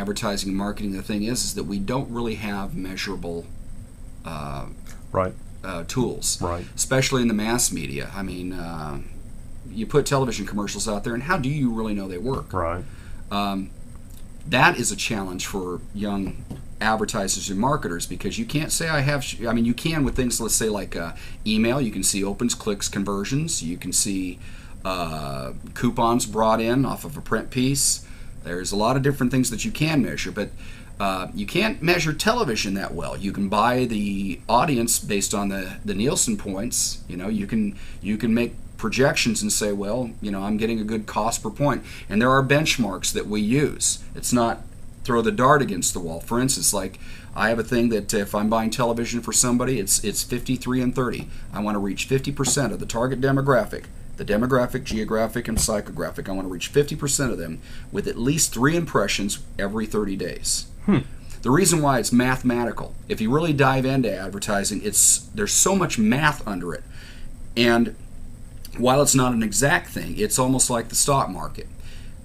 advertising and marketing, the thing is that we don't really have measurable right. Tools, Right. especially in the mass media. I mean, you put television commercials out there, and how do you really know they work? Right. That is a challenge for young advertisers and marketers, because you can't say I mean, you can with things, let's say, like email. You can see opens, clicks, conversions. You can see coupons brought in off of a print piece. There's a lot of different things that you can measure, but you can't measure television that well. You can buy the audience based on the Nielsen points. You know, you can make projections and say, well, you know, I'm getting a good cost per point. And there are benchmarks that we use. It's not throw the dart against the wall. For instance, like I have a thing that if I'm buying television for somebody, it's 53 and 30. I want to reach 50% of the target demographic. The demographic, geographic, and psychographic. I want to reach 50% of them with at least 3 impressions every 30 days. The reason why it's mathematical, if you really dive into advertising, there's so much math under it. And while it's not an exact thing, it's almost like the stock market.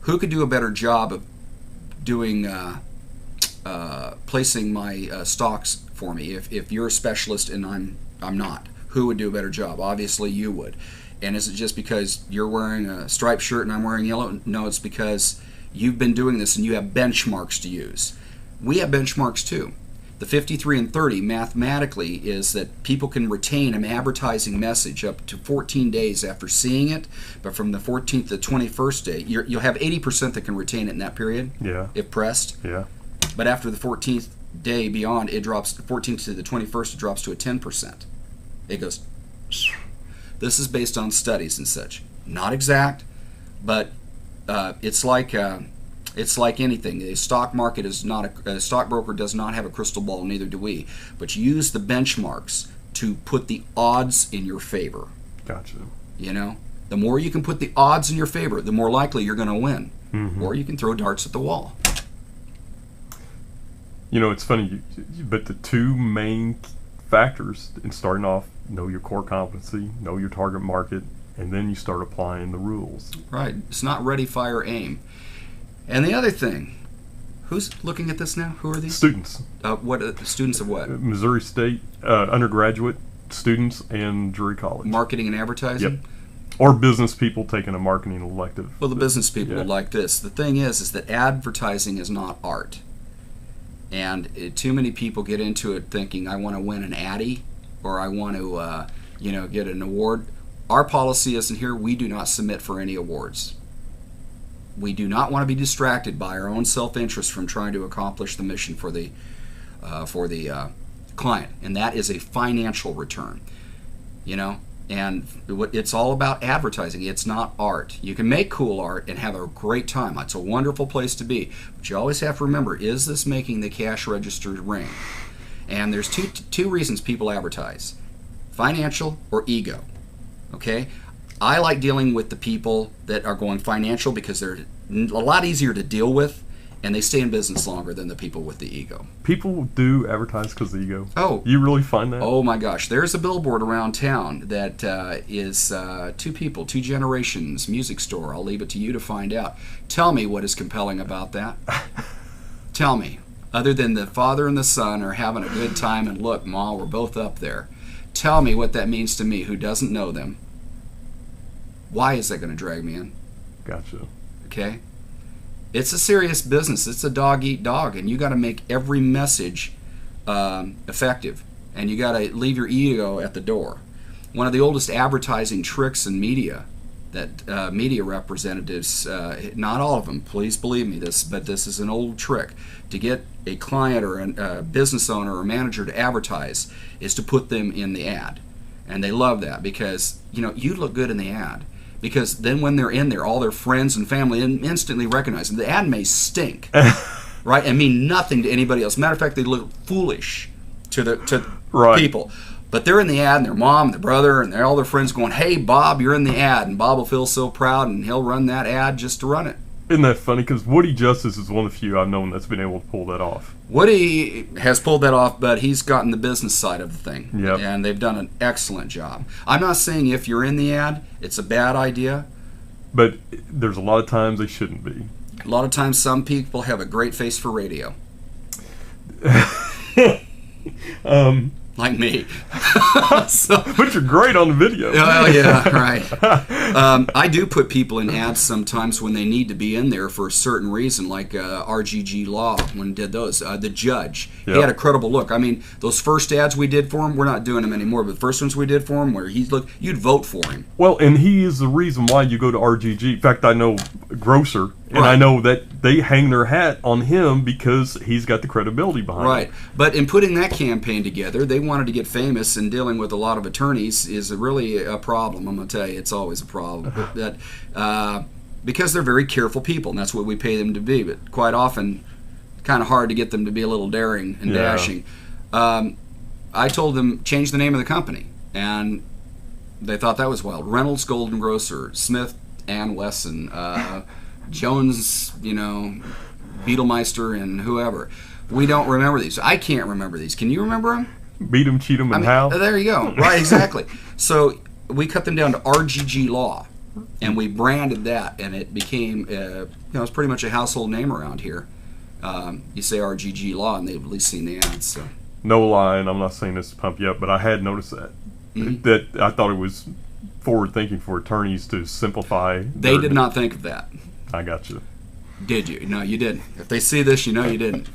Who could do a better job of doing placing my stocks for me? If you're a specialist and I'm not, who would do a better job? Obviously you would. And is it just because you're wearing a striped shirt and I'm wearing yellow? No, it's because you've been doing this and you have benchmarks to use. We have benchmarks too. The 53 and 30 mathematically is that people can retain an advertising message up to 14 days after seeing it, but from the 14th to the 21st day, you'll have 80% that can retain it in that period, if pressed. Yeah. But after the 14th day beyond, it drops, 14th to the 21st, it drops to a 10%. It goes. This is based on studies and such. Not exact, but it's like anything. The stock market is not a stockbroker does not have a crystal ball, neither do we. But use the benchmarks to put the odds in your favor. Gotcha. You know, the more you can put the odds in your favor, the more likely you're going to win. Mm-hmm. Or you can throw darts at the wall. You know, it's funny, but the two main factors in starting off: know your core competency, know your target market, and then you start applying the rules. Right. It's not ready, fire, aim. And the other thing, who's looking at this now? Who are these? Students. What students of what? Missouri State undergraduate students and Drury College. Marketing and advertising? Yep. Or business people taking a marketing elective. Well, the business people Yeah. would like this. The thing is that advertising is not art. And too many people get into it thinking, I want to win an Addy, or I want to, get an award. Our policy isn't here. We do not submit for any awards. We do not want to be distracted by our own self-interest from trying to accomplish the mission for the client, and that is a financial return. You know, and it's all about advertising. It's not art. You can make cool art and have a great time. It's a wonderful place to be, but you always have to remember: is this making the cash register ring? And there's two reasons people advertise: financial or ego. Okay. I like dealing with the people that are going financial because they're a lot easier to deal with, and they stay in business longer than the people with the ego. People do advertise because of the ego. Oh. You really find that? Oh my gosh. There's a billboard around town that is two people, 2 generations, music store. I'll leave it to you to find out. Tell me what is compelling about that. Tell me. Other than the father and the son are having a good time, and look, Ma, we're both up there. Tell me what that means to me who doesn't know them. Why is that going to drag me in? Gotcha. Okay? It's a serious business. It's a dog eat dog, and you got to make every message effective, and you got to leave your ego at the door. One of the oldest advertising tricks in media that media representatives, not all of them, please believe me, but this is an old trick to get a client or a business owner or manager to advertise, is to put them in the ad. And they love that because, you look good in the ad. Because then when they're in there, all their friends and family instantly recognize them. The ad may stink, right, and mean nothing to anybody else. Matter of fact, they look foolish to Right. people. But they're in the ad, and their mom, and their brother, and all their friends going, hey, Bob, you're in the ad. And Bob will feel so proud, and he'll run that ad just to run it. Isn't that funny? Because Woody Justice is one of the few I've known that's been able to pull that off. Woody has pulled that off, but he's gotten the business side of the thing. Yep. And they've done an excellent job. I'm not saying if you're in the ad, it's a bad idea. But there's a lot of times they shouldn't be. A lot of times, some people have a great face for radio, like me. So, But you're great on the video. oh yeah, right. I do put people in ads sometimes when they need to be in there for a certain reason, like RGG Law when did those. The Judge, he Yep. had a credible look. I mean, those first ads we did for him, we're not doing them anymore. But the first ones we did for him, where he's look, you'd vote for him. Well, and he is the reason why you go to RGG. In fact, I know Grocer, and I Right. know that they hang their hat on him because he's got the credibility behind Right. him. But in putting that campaign together, they wanted to get famous, and dealing with a lot of attorneys is really a problem. I'm going to tell you, it's always a problem. Because they're very careful people, and that's what we pay them to be. But quite often, kind of hard to get them to be a little daring and Yeah. dashing. I told them, change the name of the company, and they thought that was wild. Reynolds Golden Grocer, Smith and Wesson, Jones, Beetlemeister, and whoever. We don't remember these. I can't remember these. Can you remember them? Beat him, cheat him, and how? There you go. Right, exactly. So we cut them down to RGG Law, and we branded that, and it became, it's pretty much a household name around here. You say RGG Law, and they've at least seen the ads. So. No lie, and I'm not saying this to pump you up, but I had noticed that. Mhm. That I thought it was forward thinking for attorneys to simplify. They did not think of that. I got you. Did you? No, you didn't. If they see this, you know you didn't.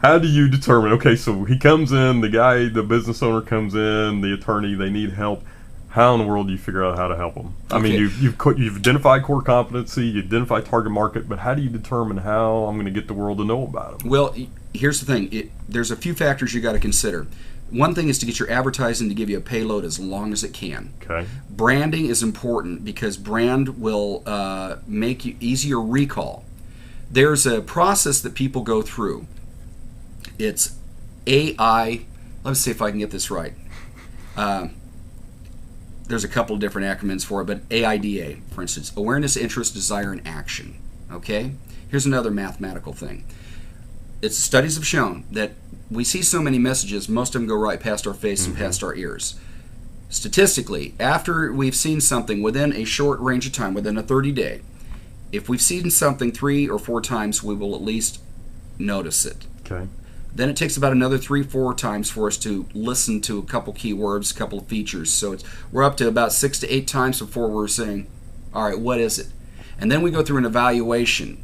How do you determine? Okay, so he comes in, the business owner comes in, the attorney, they need help. How in the world do you figure out how to help them? I mean, Okay. you've identified core competency, you identify target market, but how do you determine how I'm going to get the world to know about them? Well, here's the thing. There's a few factors you got to consider. One thing is to get your advertising to give you a payload as long as it can. Okay. Branding is important because brand will make you easier recall. There's a process that people go through. It's AI. Let's see if I can get this right. There's a couple of different acronyms for it, but AIDA, for instance, awareness, interest, desire, and action. Okay? Here's another mathematical thing. Studies have shown that we see so many messages, most of them go right past our face and past our ears. Statistically, after we've seen something within a short range of time, within a 30-day, if we've seen something 3 or 4 times, we will at least notice it. Okay. Then it takes about another 3-4 times for us to listen to a couple keywords, a couple of features. So we're up to about 6 to 8 times before we're saying, all right, what is it? And then we go through an evaluation,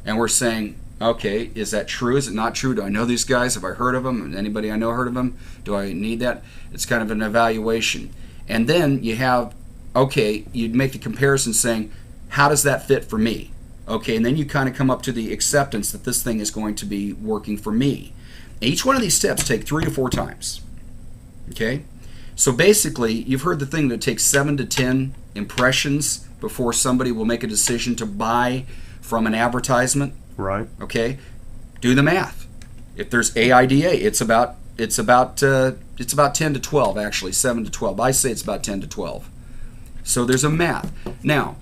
and we're saying, okay, is that true? Is it not true? Do I know these guys? Have I heard of them? Anybody I know heard of them? Do I need that? It's kind of an evaluation. And then you have, okay, you'd make the comparison saying, how does that fit for me? Okay, and then you kind of come up to the acceptance that this thing is going to be working for me. Each one of these steps take 3 to 4 times. Okay? So basically, you've heard the thing that it takes 7 to 10 impressions before somebody will make a decision to buy from an advertisement. Right. Okay? Do the math. If there's AIDA, it's about 10 to 12 actually, 7 to 12. I say it's about 10 to 12. So there's a math. Now,